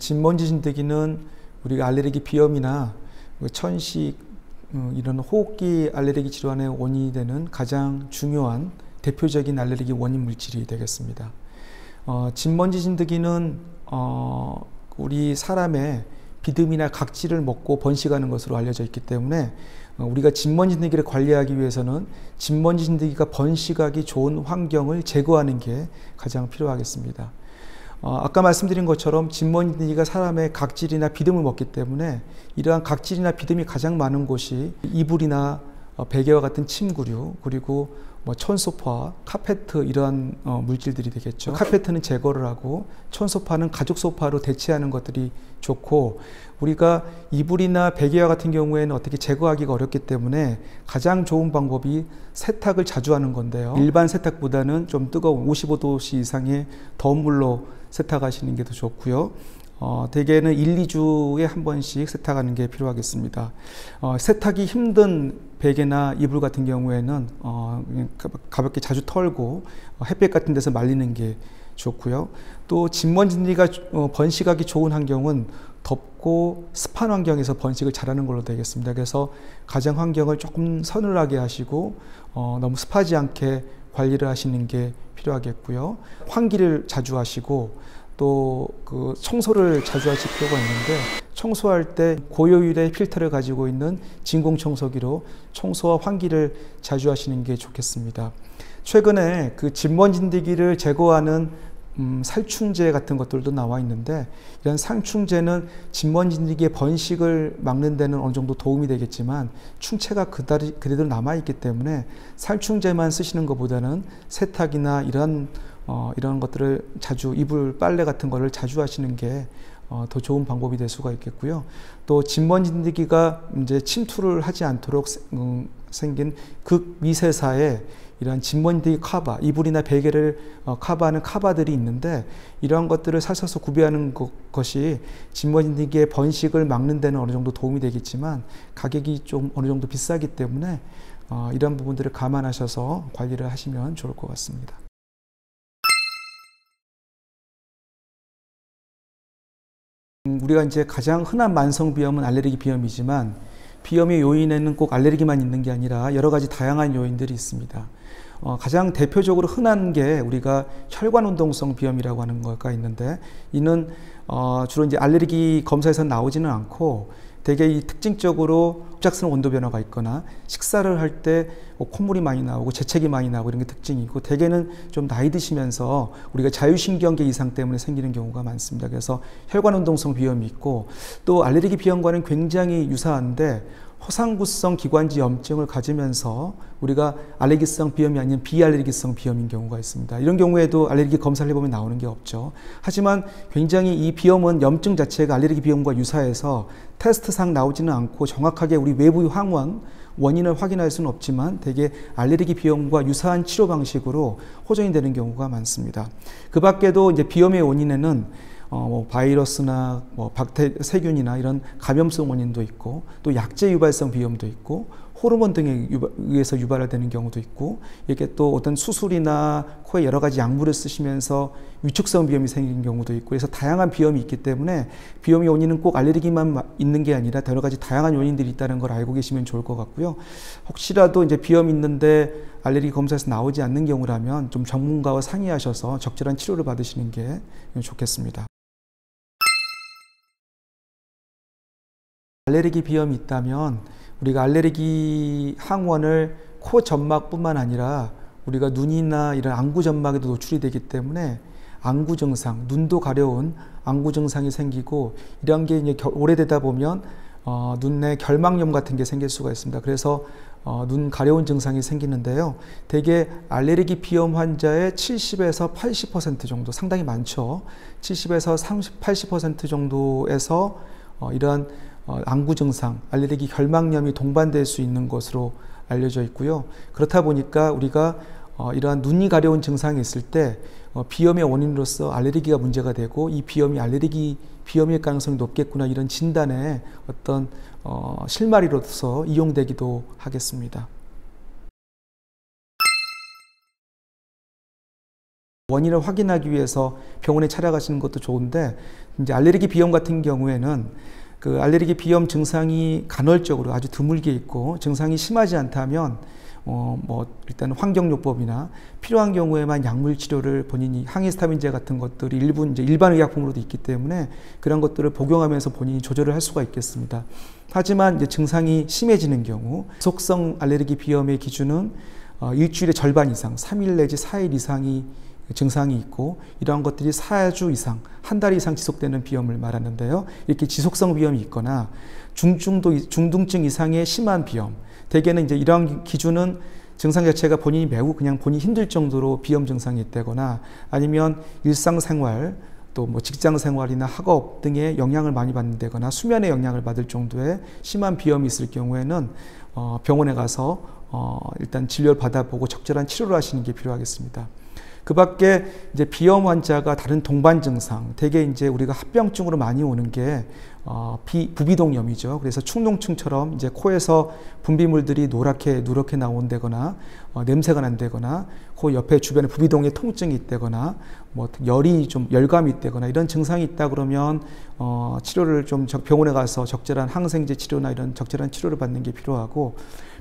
진먼지 진드기는 우리가 알레르기 비염이나 천식 이런 호흡기 알레르기 질환의 원인이 되는 가장 중요한 대표적인 알레르기 원인 물질이 되겠습니다. 진먼지 진드기는 우리 사람의 비듬이나 각질을 먹고 번식하는 것으로 알려져 있기 때문에 우리가 진먼지 진드기를 관리하기 위해서는 진먼지 진드기가 번식하기 좋은 환경을 제거하는 게 가장 필요하겠습니다. 아까 말씀드린 것처럼 진먼지 진드기가 사람의 각질이나 비듬을 먹기 때문에 이러한 각질이나 비듬이 가장 많은 곳이 이불이나 베개와 같은 침구류, 그리고 천소파, 카페트 이러한 물질들이 되겠죠. 카페트는 제거를 하고 천소파는 가죽 소파로 대체하는 것들이 좋고, 우리가 이불이나 베개와 같은 경우에는 어떻게 제거하기가 어렵기 때문에 가장 좋은 방법이 세탁을 자주 하는 건데요. 일반 세탁보다는 좀 뜨거운 55도씨 이상의 더운 물로 세탁하시는 게 더 좋고요. 대개는 1, 2주에 한 번씩 세탁하는 게 필요하겠습니다. 세탁이 힘든 베개나 이불 같은 경우에는 가볍게 자주 털고 햇볕 같은 데서 말리는 게 좋고요. 또 진먼지 진드기가 번식하기 좋은 환경은 덥고 습한 환경에서 번식을 잘하는 걸로 되겠습니다. 그래서 가정 환경을 조금 서늘하게 하시고 너무 습하지 않게 관리를 하시는 게 필요하겠고요. 환기를 자주 하시고 또 청소를 자주 하실 필요가 있는데, 청소할 때 고효율의 필터를 가지고 있는 진공청소기로 청소와 환기를 자주 하시는 게 좋겠습니다. 최근에 진먼지 진드기를 제거하는 살충제 같은 것들도 나와 있는데, 이런 살충제는 진먼지 진드기의 번식을 막는 데는 어느 정도 도움이 되겠지만 충체가 그대로 남아 있기 때문에 살충제만 쓰시는 것보다는 세탁이나 이런 것들을 자주, 이불 빨래 같은 거를 자주 하시는 게 더 좋은 방법이 될 수가 있겠고요. 또 진먼지 진드기가 이제 침투를 하지 않도록 생긴 극미세사에 이런 진먼지 커버, 이불이나 베개를 커버하는 커버들이 있는데, 이러한 것들을 사셔서 구비하는 것이 진먼지 진드기의 번식을 막는 데는 어느 정도 도움이 되겠지만 가격이 좀 어느 정도 비싸기 때문에 이런 부분들을 감안하셔서 관리를 하시면 좋을 것 같습니다. 우리가 이제 가장 흔한 만성 비염은 알레르기 비염이지만, 비염의 요인에는 꼭 알레르기만 있는 게 아니라 여러 가지 다양한 요인들이 있습니다. 가장 대표적으로 흔한 게 우리가 혈관 운동성 비염이라고 하는 거가 있는데, 이는 주로 이제 알레르기 검사에서 나오지는 않고 대개 이 특징적으로 갑작스러운 온도 변화가 있거나 식사를 할 때 콧물이 많이 나오고 재채기 많이 나오고 이런 게 특징이고, 대개는 좀 나이 드시면서 우리가 자율신경계 이상 때문에 생기는 경우가 많습니다. 그래서 혈관운동성 비염이 있고, 또 알레르기 비염과는 굉장히 유사한데 허상구성 기관지 염증을 가지면서 우리가 알레르기성 비염이 아닌 비알레르기성 비염인 경우가 있습니다. 이런 경우에도 알레르기 검사를 해보면 나오는 게 없죠. 하지만 굉장히 이 비염은 염증 자체가 알레르기 비염과 유사해서 테스트상 나오지는 않고 정확하게 우리 외부의 원인을 확인할 수는 없지만 대개 알레르기 비염과 유사한 치료 방식으로 호전이 되는 경우가 많습니다. 그 밖에도 이제 비염의 원인에는 바이러스나 세균이나 이런 감염성 원인도 있고, 또 약제 유발성 비염도 있고, 호르몬 등에 의해서 유발되는 경우도 있고, 이렇게 또 어떤 수술이나 코에 여러 가지 약물을 쓰시면서 위축성 비염이 생기는 경우도 있고, 그래서 다양한 비염이 있기 때문에 비염의 원인은 꼭 알레르기만 있는 게 아니라 여러 가지 다양한 요인들이 있다는 걸 알고 계시면 좋을 것 같고요. 혹시라도 이제 비염이 있는데 알레르기 검사에서 나오지 않는 경우라면 좀 전문가와 상의하셔서 적절한 치료를 받으시는 게 좋겠습니다. 알레르기 비염이 있다면 우리가 알레르기 항원을 코 점막뿐만 아니라 우리가 눈이나 이런 안구 점막에도 노출이 되기 때문에 안구 증상, 눈도 가려운 안구 증상이 생기고, 이런 게 이제 오래되다 보면 눈에 결막염 같은 게 생길 수가 있습니다. 그래서 눈 가려운 증상이 생기는데요. 대개 알레르기 비염 환자의 70에서 80% 정도, 상당히 많죠. 70에서 80% 정도에서 이러한 안구 증상, 알레르기 결막염이 동반될 수 있는 것으로 알려져 있고요. 그렇다 보니까 우리가 이러한 눈이 가려운 증상이 있을 때 비염의 원인으로서 알레르기가 문제가 되고, 이 비염이 알레르기 비염일 가능성이 높겠구나, 이런 진단에 어떤 실마리로서 이용되기도 하겠습니다. 원인을 확인하기 위해서 병원에 찾아가시는 것도 좋은데, 이제 알레르기 비염 같은 경우에는 그 알레르기 비염 증상이 간헐적으로 아주 드물게 있고 증상이 심하지 않다면 일단 환경요법이나 필요한 경우에만 약물 치료를 본인이 항히스타민제 같은 것들이 일부 이제 일반 의약품으로도 있기 때문에 그런 것들을 복용하면서 본인이 조절을 할 수가 있겠습니다. 하지만 이제 증상이 심해지는 경우 지속성 알레르기 비염의 기준은 일주일의 절반 이상, 3일 내지 4일 이상이 증상이 있고 이러한 것들이 4주 이상, 한 달 이상 지속되는 비염을 말하는데요. 이렇게 지속성 비염이 있거나 중등증 이상의 심한 비염, 대개는 이제 이러한 기준은 증상 자체가 본인이 매우 그냥 본인이 힘들 정도로 비염 증상이 있다거나 아니면 일상생활 또 뭐 직장생활이나 학업 등의 영향을 많이 받는다거나 수면에 영향을 받을 정도의 심한 비염이 있을 경우에는 병원에 가서 일단 진료를 받아보고 적절한 치료를 하시는 게 필요하겠습니다. 그 밖에 이제 비염 환자가 다른 동반 증상, 대개 이제 우리가 합병증으로 많이 오는 게 부비동염이죠. 그래서 축농증처럼 이제 코에서 분비물들이 누렇게 나온다거나 냄새가 난다거나 코 옆에 주변에 부비동에 통증이 있다거나 뭐 열이 좀 열감이 있다거나 이런 증상이 있다 그러면 치료를 좀 병원에 가서 적절한 항생제 치료나 이런 적절한 치료를 받는 게 필요하고,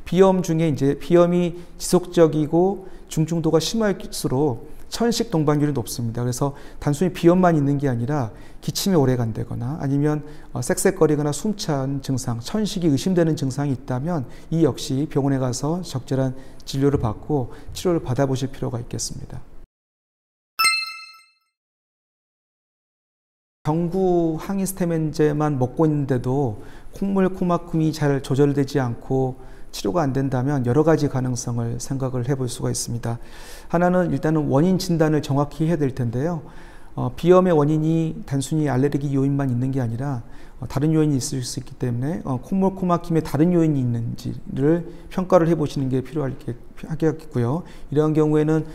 비염 중에 이제 비염이 지속적이고 중증도가 심할수록 천식 동반율이 높습니다. 그래서 단순히 비염만 있는 게 아니라 기침이 오래 간다거나 아니면 쌕쌕거리거나 숨찬 증상, 천식이 의심되는 증상이 있다면 이 역시 병원에 가서 적절한 진료를 받고 치료를 받아보실 필요가 있겠습니다. 경구 항히스타민제만 먹고 있는데도 콧물, 코막힘이 잘 조절되지 않고 치료가 안 된다면 여러 가지 가능성을 생각을 해볼 수가 있습니다. 하나는 일단은 원인 진단을 정확히 해야 될 텐데요. 비염의 원인이 단순히 알레르기 요인만 있는 게 아니라 다른 요인이 있을 수 있기 때문에 콧물, 코막힘에 다른 요인이 있는지를 평가를 해보시는 게 필요하겠고요. 이러한 경우에는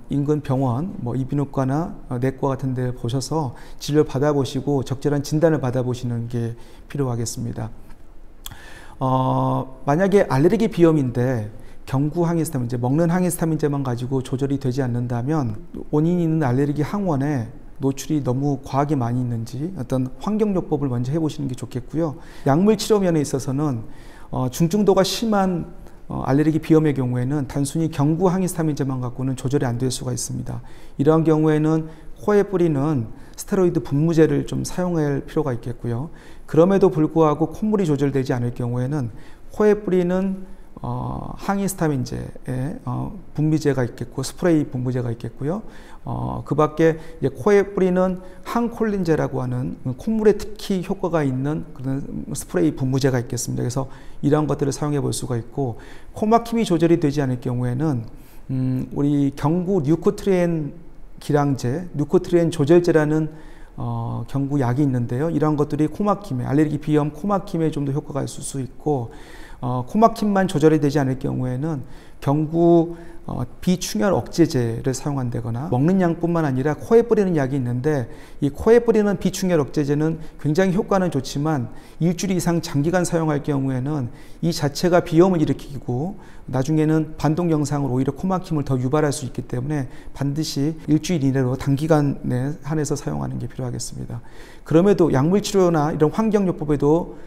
인근 병원, 이비인후과나 내과 같은 데 보셔서 진료를 받아보시고 적절한 진단을 받아보시는 게 필요하겠습니다. 만약에 알레르기 비염인데 경구 항히스타민제, 먹는 항히스타민제만 가지고 조절이 되지 않는다면 원인이 있는 알레르기 항원에 노출이 너무 과하게 많이 있는지 어떤 환경요법을 먼저 해보시는 게 좋겠고요. 약물 치료 면에 있어서는 중증도가 심한 알레르기 비염의 경우에는 단순히 경구 항히스타민제만 갖고는 조절이 안 될 수가 있습니다. 이러한 경우에는 코에 뿌리는 스테로이드 분무제를 좀 사용할 필요가 있겠고요. 그럼에도 불구하고 콧물이 조절되지 않을 경우에는 코에 뿌리는 항히스타민제의 분비제가 있겠고 스프레이 분무제가 있겠고요. 그 밖에 이제 코에 뿌리는 항콜린제라고 하는 콧물에 특히 효과가 있는 그런 스프레이 분무제가 있겠습니다. 그래서 이러한 것들을 사용해 볼 수가 있고, 코막힘이 조절이 되지 않을 경우에는 우리 경구 뉴코트리엔 기량제, 뉴코트리엔 조절제라는 경구 약이 있는데요. 이러한 것들이 코막힘에, 알레르기 비염 코막힘에 좀 더 효과가 있을 수 있고, 코막힘만 조절이 되지 않을 경우에는 경구 비충혈 억제제를 사용한다거나, 먹는 양뿐만 아니라 코에 뿌리는 약이 있는데 이 코에 뿌리는 비충혈 억제제는 굉장히 효과는 좋지만 일주일 이상 장기간 사용할 경우에는 이 자체가 비염을 일으키고 나중에는 반동 영상으로 오히려 코막힘을 더 유발할 수 있기 때문에 반드시 일주일 이내로 단기간에 한해서 사용하는 게 필요하겠습니다. 그럼에도 약물 치료나 이런 환경요법에도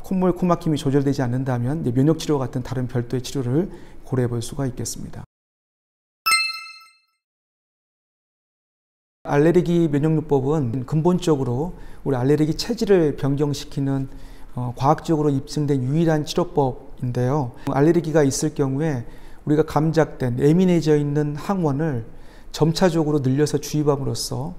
콧물, 코막힘이 조절되지 않는다면 면역치료 같은 다른 별도의 치료를 고려해 볼 수가 있겠습니다. 알레르기 면역요법은 근본적으로 우리 알레르기 체질을 변경시키는 과학적으로 입증된 유일한 치료법인데요. 알레르기가 있을 경우에 우리가 감작된, 예민해져 있는 항원을 점차적으로 늘려서 주입함으로써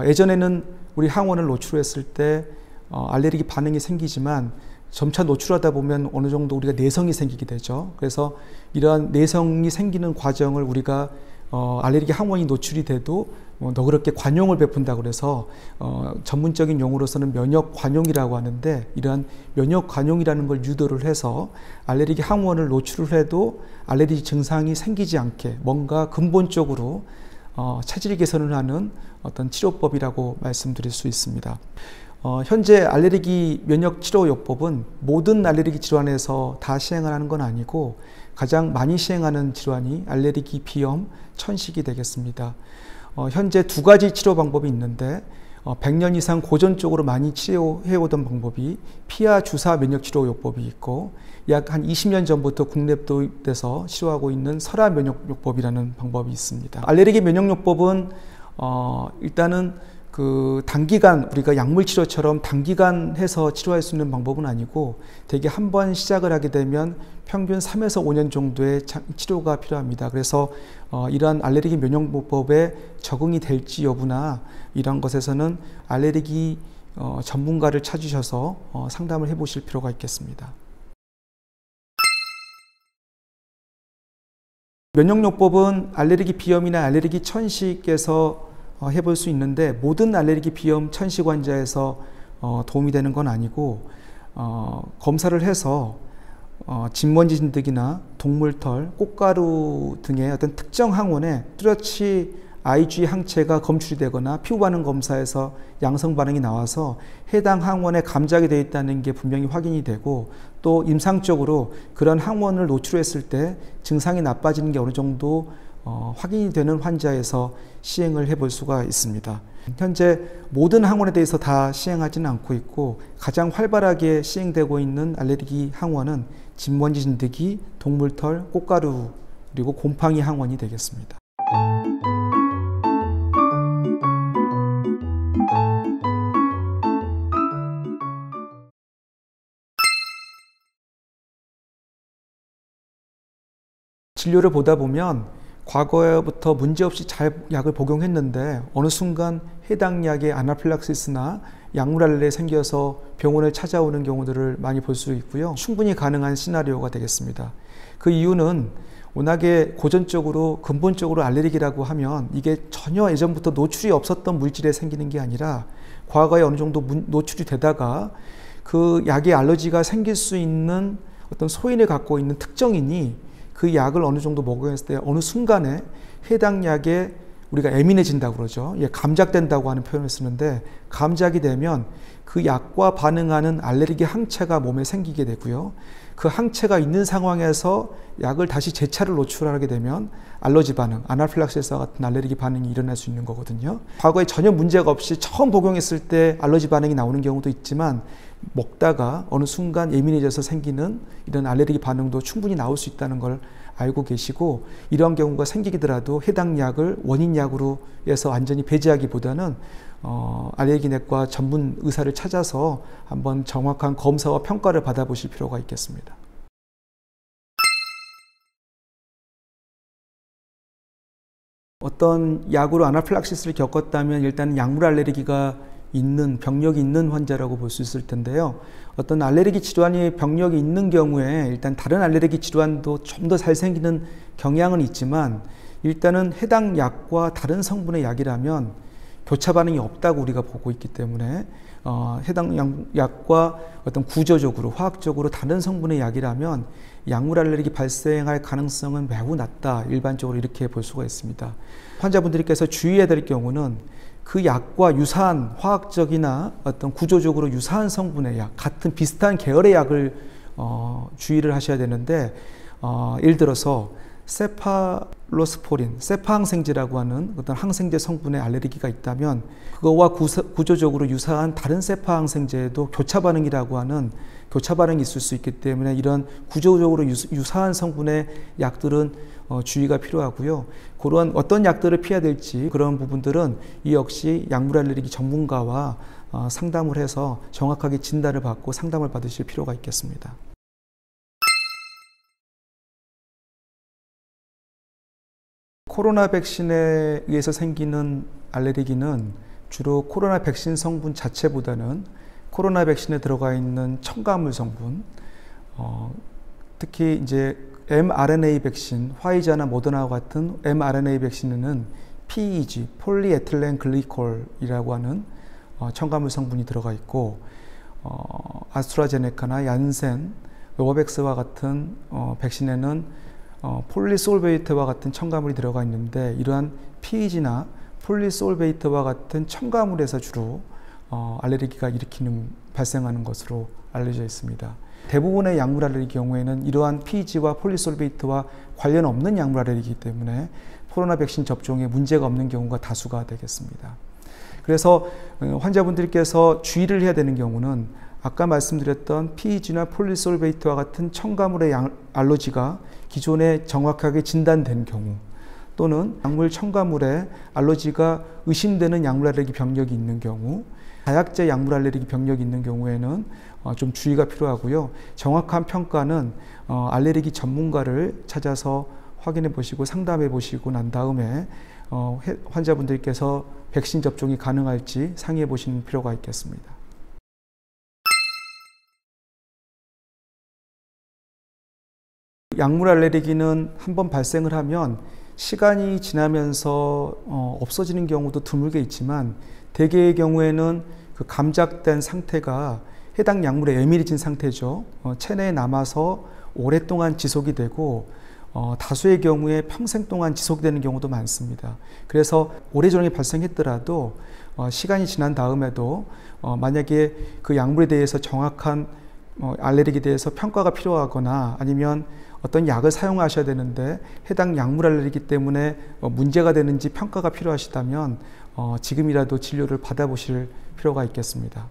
예전에는 우리 항원을 노출했을 때 알레르기 반응이 생기지만 점차 노출하다 보면 어느 정도 우리가 내성이 생기게 되죠. 그래서 이러한 내성이 생기는 과정을 우리가 알레르기 항원이 노출이 돼도 너그럽게 관용을 베푼다고 그래서 전문적인 용어로서는 면역 관용이라고 하는데, 이러한 면역 관용이라는 걸 유도를 해서 알레르기 항원을 노출을 해도 알레르기 증상이 생기지 않게 뭔가 근본적으로 체질 개선을 하는 어떤 치료법이라고 말씀드릴 수 있습니다. 현재 알레르기 면역 치료 요법은 모든 알레르기 질환에서 다 시행을 하는 건 아니고 가장 많이 시행하는 질환이 알레르기 비염, 천식이 되겠습니다. 현재 두 가지 치료 방법이 있는데 100년 이상 고전적으로 많이 치료해오던 방법이 피하 주사 면역 치료 요법이 있고 약 한 20년 전부터 국내 도입돼서 치료하고 있는 설화 면역 요법이라는 방법이 있습니다. 알레르기 면역 요법은 일단은 그 단기간 우리가 약물 치료처럼 단기간 해서 치료할 수 있는 방법은 아니고 대개 한 번 시작을 하게 되면 평균 3에서 5년 정도의 치료가 필요합니다. 그래서 이러한 알레르기 면역요법에 적응이 될지 여부나 이런 것에서는 알레르기 전문가를 찾으셔서 상담을 해 보실 필요가 있겠습니다. 면역요법은 알레르기 비염이나 알레르기 천식에서 해볼 수 있는데 모든 알레르기 비염 천식 환자에서 도움이 되는 건 아니고 검사를 해서 진먼지 진드기나 동물털, 꽃가루 등의 어떤 특정 항원에 뚜렷이 IgE 항체가 검출이 되거나 피부 반응 검사에서 양성 반응이 나와서 해당 항원에 감작이 되어 있다는 게 분명히 확인이 되고 또 임상적으로 그런 항원을 노출했을 때 증상이 나빠지는 게 어느 정도 확인이 되는 환자에서 시행을 해볼 수가 있습니다. 현재 모든 항원에 대해서 다 시행하지는 않고 있고 가장 활발하게 시행되고 있는 알레르기 항원은 진먼지 진드기, 동물털, 꽃가루 그리고 곰팡이 항원이 되겠습니다. 진료를 보다 보면 과거부터 문제없이 잘 약을 복용했는데 어느 순간 해당 약에 아나필락시스나 약물 알레르기가 생겨서 병원을 찾아오는 경우들을 많이 볼 수 있고요. 충분히 가능한 시나리오가 되겠습니다. 그 이유는 워낙에 고전적으로 근본적으로 알레르기라고 하면 이게 전혀 예전부터 노출이 없었던 물질에 생기는 게 아니라 과거에 어느 정도 노출이 되다가 그 약에 알러지가 생길 수 있는 어떤 소인을 갖고 있는 특정인이 그 약을 어느 정도 먹었을 때 어느 순간에 해당 약에 우리가 예민해진다고 그러죠. 감작된다고 하는 표현을 쓰는데 감작이 되면 그 약과 반응하는 알레르기 항체가 몸에 생기게 되고요. 그 항체가 있는 상황에서 약을 다시 재차를 노출하게 되면 알러지 반응, 아나필락시스와 같은 알레르기 반응이 일어날 수 있는 거거든요. 과거에 전혀 문제가 없이 처음 복용했을 때 알러지 반응이 나오는 경우도 있지만 먹다가 어느 순간 예민해져서 생기는 이런 알레르기 반응도 충분히 나올 수 있다는 걸 알고 계시고 이런 경우가 생기더라도 해당 약을 원인 약으로 해서 완전히 배제하기보다는 알레르기 내과 전문 의사를 찾아서 한번 정확한 검사와 평가를 받아보실 필요가 있겠습니다. 어떤 약으로 아나필락시스를 겪었다면 일단 약물 알레르기가 있는 병력이 있는 환자라고 볼 수 있을 텐데요. 어떤 알레르기 질환이 병력이 있는 경우에 일단 다른 알레르기 질환도 좀 더 잘 생기는 경향은 있지만 일단은 해당 약과 다른 성분의 약이라면 교차 반응이 없다고 우리가 보고 있기 때문에 해당 약과 어떤 구조적으로 화학적으로 다른 성분의 약이라면 약물 알레르기 발생할 가능성은 매우 낮다. 일반적으로 이렇게 볼 수가 있습니다. 환자분들께서 주의해야 될 경우는 그 약과 유사한 화학적이나 어떤 구조적으로 유사한 성분의 약, 같은 비슷한 계열의 약을 주의를 하셔야 되는데 예를 들어서 세파로스포린, 세파 항생제라고 하는 어떤 항생제 성분의 알레르기가 있다면 그거와 구조적으로 유사한 다른 세파 항생제에도 교차 반응이라고 하는 교차 반응이 있을 수 있기 때문에 이런 구조적으로 유사한 성분의 약들은 주의가 필요하고요. 그런 어떤 약들을 피해야 될지 그런 부분들은 이 역시 약물 알레르기 전문가와 상담을 해서 정확하게 진단을 받고 상담을 받으실 필요가 있겠습니다. 코로나 백신에 의해서 생기는 알레르기는 주로 코로나 백신 성분 자체보다는 코로나 백신에 들어가 있는 첨가물 성분, 특히 이제 mRNA 백신, 화이자나 모더나와 같은 mRNA 백신에는 PEG, 폴리에틸렌 글리콜이라고 하는 첨가물 성분이 들어가 있고 아스트라제네카나 얀센, 노바백스와 같은 백신에는 폴리솔베이트와 같은 첨가물이 들어가 있는데 이러한 PEG나 폴리솔베이트와 같은 첨가물에서 주로 알레르기가 발생하는 것으로 알려져 있습니다. 대부분의 약물 알레르기 경우에는 이러한 PEG와 폴리솔베이트와 관련 없는 약물 알레르기이기 때문에 코로나 백신 접종에 문제가 없는 경우가 다수가 되겠습니다. 그래서 환자분들께서 주의를 해야 되는 경우는 아까 말씀드렸던 PEG나 폴리솔베이트와 같은 첨가물의 알러지가 기존에 정확하게 진단된 경우, 또는 약물 첨가물에 알러지가 의심되는 약물 알레르기 병력이 있는 경우, 다약제 약물 알레르기 병력이 있는 경우에는 좀 주의가 필요하고요. 정확한 평가는 알레르기 전문가를 찾아서 확인해 보시고 상담해 보시고 난 다음에 환자분들께서 백신 접종이 가능할지 상의해 보시는 필요가 있겠습니다. 약물 알레르기는 한번 발생을 하면 시간이 지나면서 없어지는 경우도 드물게 있지만, 대개의 경우에는 그 감작된 상태가 해당 약물에 예민해진 상태죠. 체내에 남아서 오랫동안 지속이 되고 다수의 경우에 평생 동안 지속되는 경우도 많습니다. 그래서 오래전에 발생했더라도 시간이 지난 다음에도 만약에 그 약물에 대해서 정확한 알레르기에 대해서 평가가 필요하거나 아니면 어떤 약을 사용하셔야 되는데 해당 약물 알레르기 때문에 문제가 되는지 평가가 필요하시다면 지금이라도 진료를 받아보실 필요가 있겠습니다.